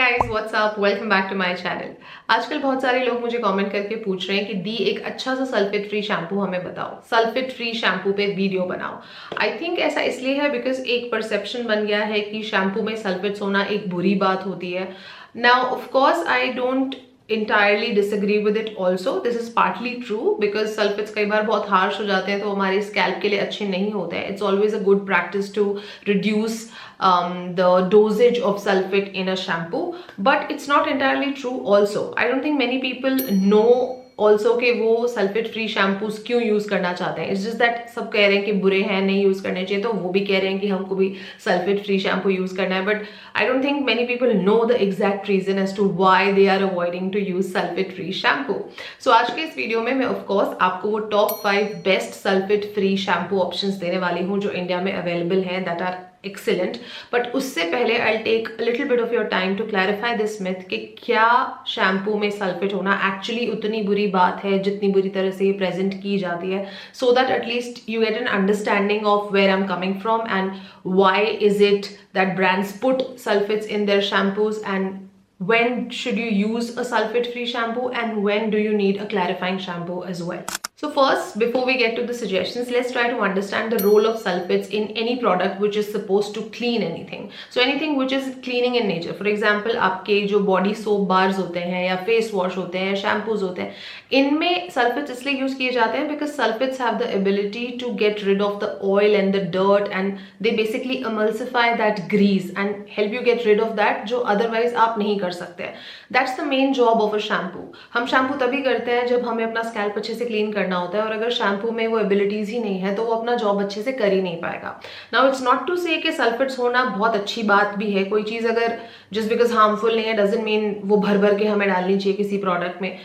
Guys, what's up, welcome back to my channel. आजकल बहुत सारे लोग मुझे कमेंट करके पूछ रहे हैं कि दी एक अच्छा सा सल्फेट फ्री शैम्पू हमें बताओ, सल्फेट फ्री शैम्पू पे वीडियो बनाओ। आई थिंक ऐसा इसलिए है बिकॉज एक परसेप्शन बन गया है कि शैम्पू में सल्फेट्स होना एक बुरी बात होती है। Now of course I don't entirely disagree with it also. This is partly true because sulfates कई बार बहुत harsh हो जाते हैं तो हमारे scalp के लिए अच्छे नहीं होते हैं. It's always a good practice to reduce the dosage of sulfate in a shampoo, but it's not entirely true also. I don't think many people know also कि वो सल्फेट फ्री शैम्पूज क्यों use करना चाहते हैं. It's just that सब कह रहे हैं कि बुरे हैं, नहीं यूज करने चाहिए, तो वो भी कह रहे हैं कि हमको भी सल्फेट फ्री शैम्पू यूज करना है. But I don't think many people know the exact reason as to why they are avoiding to use sulphate free shampoo. So आज के इस वीडियो में मैं ऑफकोर्स आपको वो top 5 best sulphate free shampoo options देने वाली हूँ जो इंडिया में अवेलेबल हैं, दैट आर एक्सीलेंट. बट उससे पहले I take little bit of your time to clarify this myth कि क्या शैम्पू में सल्फेट होना एक्चुअली उतनी बुरी बात है जितनी बुरी तरह से ये प्रेजेंट की जाती है, so that at least you get an understanding of where I am coming from and why is it that brands put sulphates in their shampoos and when should you use a sulfate free shampoo and when do you need a clarifying shampoo as well. So first, before we get to the suggestions, let's try to understand the role of sulfates in any product which is supposed to clean anything. So anything which is cleaning in nature. For example, आपके जो body soap bars होते हैं या face wash होते हैं, shampoos होते हैं, इनमें sulfates इसलिए use किए जाते हैं because sulfates have the ability to get rid of the oil and the dirt and they basically emulsify that grease and help you get rid of that जो otherwise आप नहीं कर सकते हैं. That's the main job of a shampoo. हम shampoo तभी करते हैं जब हमें अपना scalp अच्छे से clean करना होता है, और अगर शैम्पू में वो एबिलिटीज ही नहीं है तो वो अपना जॉब अच्छे से कर ही नहीं पाएगा. नाउ इट्स नॉट टू से कि सल्फेट्स होना बहुत अच्छी बात भी है. कोई चीज अगर जस्ट बिकॉज हार्मफुल नहीं है डजंट मीन वो भर भर के हमें डालनी चाहिए किसी प्रोडक्ट में.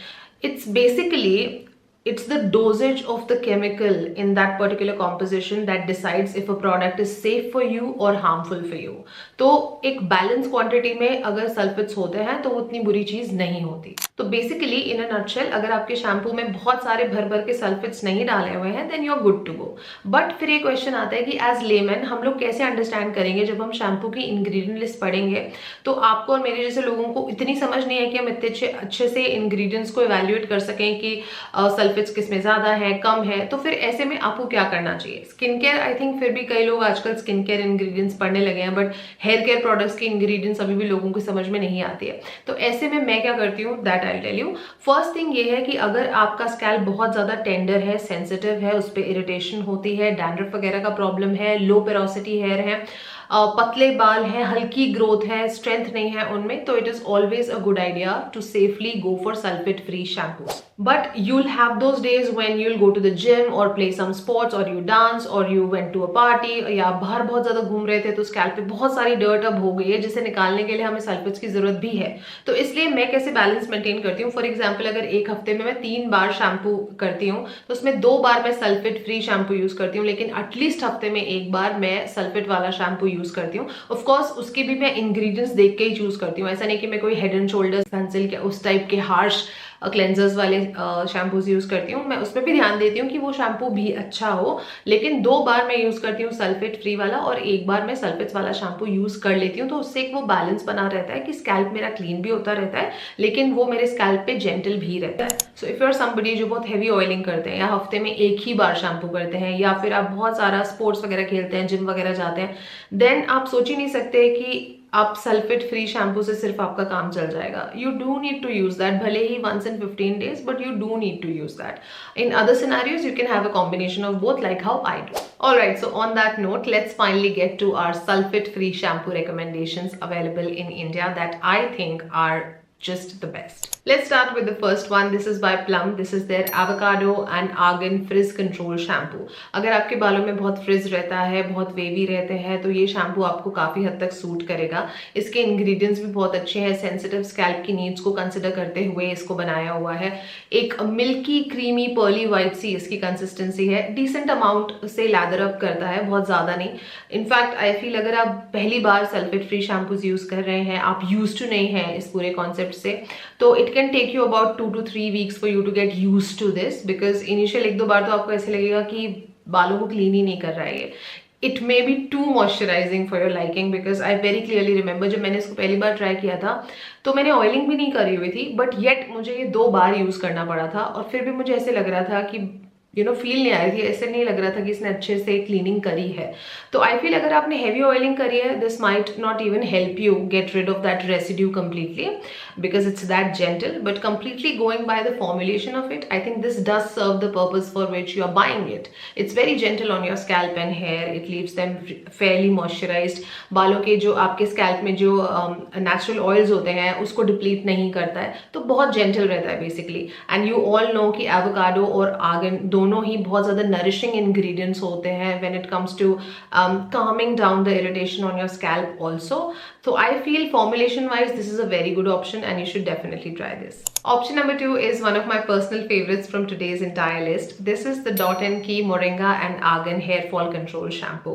It's basically it's the dosage of the chemical in that particular composition that decides if a product is safe for you or harmful for you. तो एक बैलेंस क्वांटिटी में अगर सल्फेट्स होते हैं तो उतनी बुरी चीज नहीं होती. तो बेसिकली इन अ नटशेल अगर आपके शैम्पू में बहुत सारे भर भर के सल्फेट्स नहीं डाले हुए हैं then you are good to go. But फिर ये क्वेश्चन आता है कि एज लेमैन हम लोग कैसे अंडरस्टैंड करेंगे जब हम शैम्पू की इंग्रेडिएंट लिस्ट पढ़ेंगे तो आपको और मेरे जैसे लोगों को इतनी समझ नहीं है कि हम इतने अच्छे से इंग्रेडिएंट्स को इवैल्यूएट कर सकें कि सल्फेट्स किसमें ज्यादा है कम है. तो फिर ऐसे में आपको क्या करना चाहिए. स्किन केयर, आई थिंक फिर भी कई लोग आजकल स्किन केयर इंग्रेडिएंट्स पढ़ने लगे हैं, बट हेयर केयर प्रोडक्ट्स के इंग्रेडिएंट्स अभी भी लोगों को समझ में नहीं आती है. तो ऐसे में मैं क्या करती हूँ that I tell you. First thing ये है कि अगर आपका स्कैल्प बहुत ज्यादा टेंडर है, सेंसिटिव है, उस पर इरिटेशन होती है, डैंड्रफ वगैरह का प्रॉब्लम है, लो पेरोसिटी हेयर है, पतले बाल हैं, हल्की ग्रोथ है, स्ट्रेंथ नहीं है उनमें, तो it is always a good idea to safely go for sulphate free shampoo. But you'll have those days when you'll go to the gym और प्ले सम स्पोर्ट्स और यू डांस और you went to a party या बाहर बहुत ज्यादा घूम रहे थे तो स्कैल्प पे बहुत सारी डर्ट अब हो गई है जिसे निकालने के लिए हमें सल्फेट्स की जरूरत भी है. तो इसलिए मैं कैसे बैलेंस मेंटेन करती हूँ. फॉर एग्जाम्पल अगर एक हफ्ते में मैं 3 बार शैम्पू करती हूँ तो उसमें 2 बार मैं सल्फेट फ्री शैम्पू यूज करती हूँ, लेकिन एटलीस्ट हफ्ते में 1 बार मैं सल्फेट वाला शैम्पू यूज करती हूँ. ऑफकोर्स उसके भी मैं इंग्रेडिएंट्स देख के ही चूज करती हूँ. ऐसा नहीं कि मैं कोई हेड एंड शोल्डर्स, पेंसिल के उस टाइप के हार्श क्लेंजर्स वाले शैम्पूज यूज करती हूँ. मैं उसमें भी ध्यान देती हूँ कि वो शैम्पू भी अच्छा हो, लेकिन 2 बार मैं यूज करती हूँ सल्फेट फ्री वाला और 1 बार मैं सल्फेट्स वाला शैम्पू यूज कर लेती हूँ. तो उससे एक वो बैलेंस बना रहता है कि स्कैल्प मेरा क्लीन भी होता रहता है लेकिन वो मेरे स्कैल्प पे जेंटल भी रहता है. So if you are somebody जो बहुत हैवी ऑयलिंग करते हैं या हफ्ते में 1 ही बार शैम्पू करते हैं या फिर आप बहुत सारा स्पोर्ट्स वगैरह खेलते हैं, जिम वगैरह जाते हैं, देन आप सोच ही नहीं सकते कि आप सल्फेट फ्री शैम्पू से सिर्फ आपका काम चल जाएगा. You do need to use that, भले ही once in 15 days, but you do need to use that. In other scenarios, you can have a combination of both, like how I do. Alright, so on that note, let's finally get to our sulfate free shampoo recommendations available in India that I think are just the best. Let's start with the first one. This is by Plum. This is their avocado and argan frizz control shampoo. अगर आपके बालों में बहुत fridge रहता है, बहुत wavy रहते हैं, तो ये शैम्पू आपको काफी हद तक सूट करेगा. इसके इंग्रेडिएंट्स भी बहुत अच्छे हैं. सेंसिटिव स्कैल्प की नीड्स को कंसिडर करते हुए इसको बनाया हुआ है. एक मिल्की क्रीमी पर्ली वाइट सी इसकी कंसिस्टेंसी है. डिसेंट अमाउंट से लैदर अप करता है, बहुत ज्यादा नहीं. इनफैक्ट आई फील अगर आप पहली बार सल्फेट फ्री शैम्पूज यूज कर रहे हैं, आप यूज टू नहीं है इस पूरे कॉन्सेप्ट से, तो it can take you about 2 to 3 weeks for you to get used to this, because initial 1-2 बार तो आपको ऐसे लगेगा कि बालों को क्लीन ही नहीं कर रहा है ये. It may be too moisturising for your liking, because I very clearly remember जब मैंने इसको पहली बार ट्राई किया था तो मैंने ऑयलिंग भी नहीं करी हुई थी, बट येट मुझे ये 2 बार यूज़ करना पड़ा था और फिर भी मुझे ऐसे लग रहा था कि फील नहीं आ रही थी, ऐसे नहीं लग रहा था कि इसने अच्छे से क्लीनिंग करी है। तो आई फील अगर आपने हैवी ऑयलिंग करी है, this might not even help you get rid of that residue completely because it's that gentle, but completely going by the formulation of it, I think this does serve the purpose for which you are buying it. It's very gentle on your scalp and hair, it leaves them fairly moisturized. बालों के जो आपके scalp में जो natural oils होते हैं उसको deplete नहीं करता है, तो बहुत जेंटल रहता है basically. And you all know कि एवोकाडो और आर्गन दोनों ही बहुत ज़्यादा नरिशिंग इंग्रेडिएंट्स होते हैं when it comes to calming down the irritation on your scalp also. So I feel formulation wise this is a very good option and you should definitely try this. Option number 2 is one of my personal favorites from today's entire list. This is the Dot & Key Moringa and Argan Hair Fall Control Shampoo.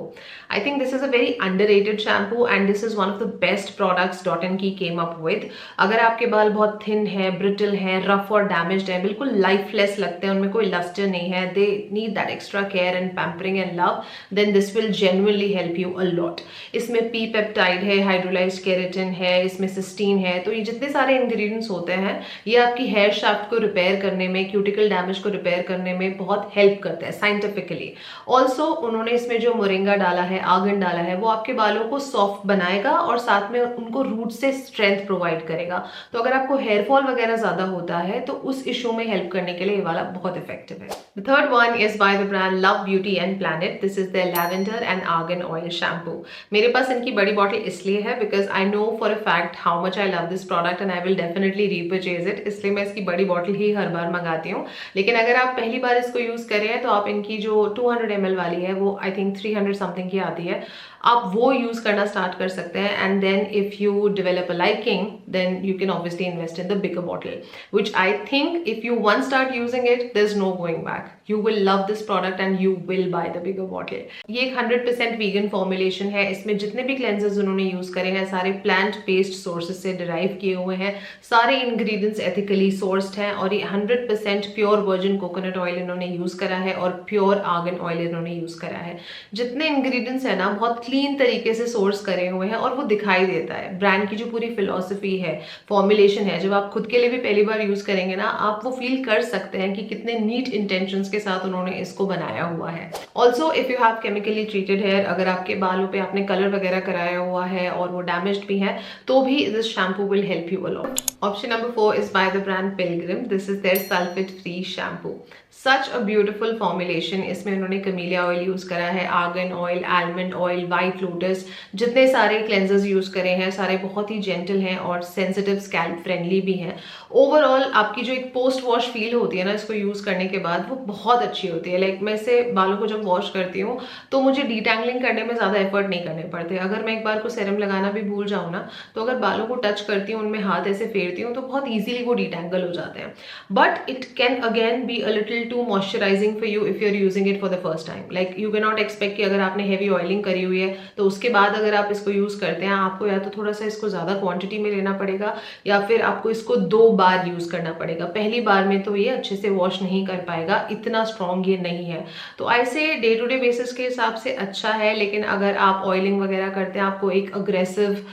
I think this is a very underrated shampoo and this is one of the best products Dot & Key came up with. अगर आपके बाल बहुत thin है, brittle है, rough और damaged है, बिल्कुल lifeless लगते हैं, उनमें कोई luster नहीं है, they need that extra care and pampering and love, then this will genuinely help you a lot. इसमें P peptide है, hydrolyzed keratin है, इसमें cysteine है, तो ये जितने सारे ingredients होते हैं ये आपकी हेयर शाफ्ट को रिपेयर करने में, क्यूटिकल डैमेज को रिपेयर करने में बहुत हेल्प करता है साइंटिफिकली। ऑल्सो उन्होंने इसमें जो मोरिंगा डाला है, आर्गन डाला है, वो आपके बालों को सॉफ्ट बनाएगा और साथ में उनको रूट से स्ट्रेंथ प्रोवाइड करेगा। तो अगर आपको हेयर फॉल वगैरह ज्यादा होता है तो उस इशू में हेल्प करने के लिए ये वाला बहुत इफेक्टिव है। The third one is by the brand love beauty and planet. This is the lavender and argan oil shampoo. मेरे पास इनकी बड़ी बॉटल इसलिए है because I know for a fact how much I love this product and I will definitely repurchase it, इसलिए मैं इसकी बड़ी bottle ही हर बार मंगाती हूँ। लेकिन अगर आप पहली बार इसको यूज कर रहे हैं तो आप इनकी जो 200 ml वाली है वो आई थिंक 300 समथिंग की आती है, आप वो यूज करना स्टार्ट कर सकते हैं। And then if you develop a liking then you can obviously invest in the bigger bottle, which I think if you once start using it there is no going back, you will love this product and you will buy the bigger bottle. ये एक 100% vegan formulation है, इसमें जितने भी cleansers उन्होंने use करे हैं सारे प्लांट बेस्ड सोर्सेज से डिराइव किए हुए हैं, सारे इंग्रेडिएंट्स एथिकली सोर्स्ड हैं और ये 100% प्योर वर्जिन कोकोनट ऑयल इन्होंने यूज करा है और प्योर आर्गन ऑयल इन्होंने यूज करा है। जितने इंग्रेडिएंट्स है ना बहुत क्लीन तरीके से सोर्स करे हुए हैं और वो दिखाई देता है। ब्रांड की जो पूरी फिलॉसफी है, फॉर्मुलेशन है, जब आप खुद के लिए भी पहली बार यूज करेंगे ना आप वो फील कर सकते हैं कि कितने नीट इंटेंशंस के साथ उन्होंने इसको बनाया हुआ है। Also if you have chemically treated hair, अगर आपके बालों पे आपने कलर वगैरह कराया हुआ है और वो डैमेज्ड भी है तो भी this shampoo will help you a lot. Option number 4 is by the brand Pilgrim. This is their sulfate free shampoo. Such a beautiful formulation. इसमें उन्होंने कमीलिया ऑयल यूज करा है, argan oil, almond oil, white lotus, जितने सारे cleansers use करे हैं सारे बहुत ही जेंटल हैं और सेंसिटिव स्कैल्प फ्रेंडली भी हैं। ओवरऑल आपकी जो एक पोस्ट वॉश फील होती है ना इसको यूज करने के बाद वो बहुत अच्छी होती है। लाइक मैं इसे बालों को जब वॉश करती हूँ तो मुझे डिटैंगलिंग करने में ज्यादा एफर्ट नहीं करने पड़ते। अगर मैं एक बार को सेरम लगाना भी भूल जाऊँ ना तो अगर बालों को टच करती हूँ उनमें हाथ ऐसे फेरती हूँ तो बहुत ईजिली वो डिटैंगल हो जाते हैं। But it can again be a little too moisturising for you if you are using it for the first time. Like you can not expect कि अगर आपने हेवी ऑयलिंग करी हुई है तो उसके बाद अगर आप इसको यूज करते हैं आपको या तो थोड़ा सा इसको ज्यादा क्वांटिटी में लेना पड़ेगा या फिर आपको इसको 2 बार यूज करना पड़ेगा। पहली बार में तो ये अच्छे से वॉश नहीं कर पाएगा, इतना स्ट्रॉन्ग ये नहीं है। तो ऐसे डे टू डे बेसिस के हिसाब से अच्छा है, लेकिन अगर आप ऑयलिंग वगैरह करते हैं, आपको एक अग्रेसिव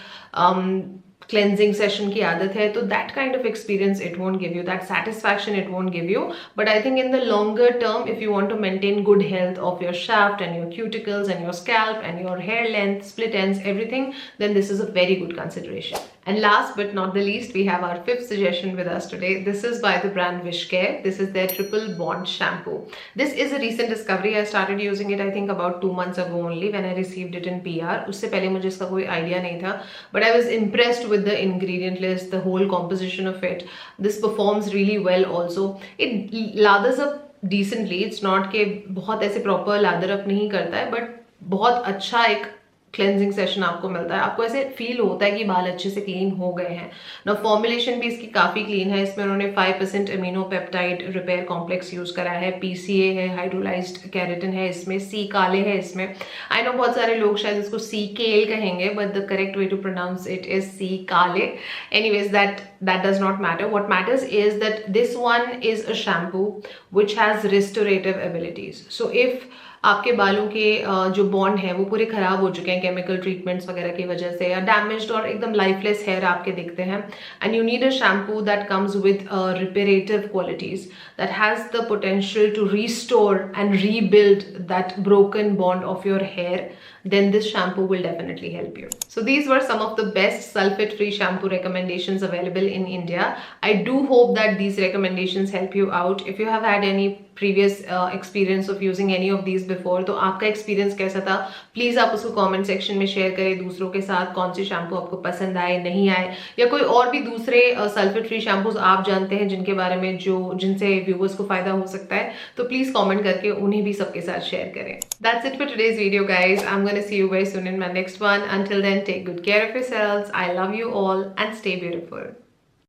cleansing session की आदत है तो that kind of experience it won't give you, that satisfaction it won't give you. But I think in the longer term if you want to maintain good health of your shaft and your cuticles and your scalp and your hair length, split ends, everything, then this is a very good consideration. And last but not the least, we have our 5th suggestion with us today. This is by the brand Wishcare. This is their Triple Bond Shampoo. This is a recent discovery. I started using it I think about 2 months ago only when I received it in PR. उससे पहले मुझे इसका कोई idea नहीं था, but I was impressed with the ingredient list, the whole composition of it. This performs really well also. It lathers up decently. It's not कि बहुत ऐसे proper lather up नहीं करता है, but बहुत अच्छा एक क्लेंजिंग सेशन आपको मिलता है। आपको ऐसे फील होता है कि बाल अच्छे से क्लीन हो गए हैं ना। फॉर्मुलेशन भी इसकी काफ़ी क्लीन है। इसमें उन्होंने 5% amino peptide repair complex use करा है, PCA है, हाइड्रोलाइज्ड केराटिन है, इसमें C काले है। इसमें आई नो बहुत सारे लोग शायद इसको C केल कहेंगे but the correct way to pronounce it is C kale. Anyways that does not matter. What matters is that this one is a shampoo which has restorative abilities. So if आपके बालों के जो bond है वो पूरे खराब हो चुके हैं केमिकल ट्रीटमेंट्स वगैरह की वजह से, या डैमेज्ड और एकदम लाइफलेस हेयर आपके दिखते हैं, and you need a shampoo that comes with reparative qualities that has the potential to restore and rebuild that broken bond of your hair, then this shampoo will definitely help you. So these were some of the best sulfate free shampoo recommendations available in India. I do hope that these recommendations help you out. If you have had any previous experience of using any of these before, तो आपका experience कैसा था, please आप उसको comment section में share करें दूसरों के साथ, कौन से शैम्पू आपको पसंद आए नहीं आए, या कोई और भी दूसरे सल्फेट फ्री शैम्पूज आप जानते हैं जिनके बारे में जिनसे व्यूवर्स को फायदा हो सकता है, तो प्लीज कॉमेंट करके उन्हें भी सबके साथ शेयर करें. That's it for today's video, guys. I'm gonna see you very soon in my next one. Until then, take good care of yourselves. I love you all and stay beautiful.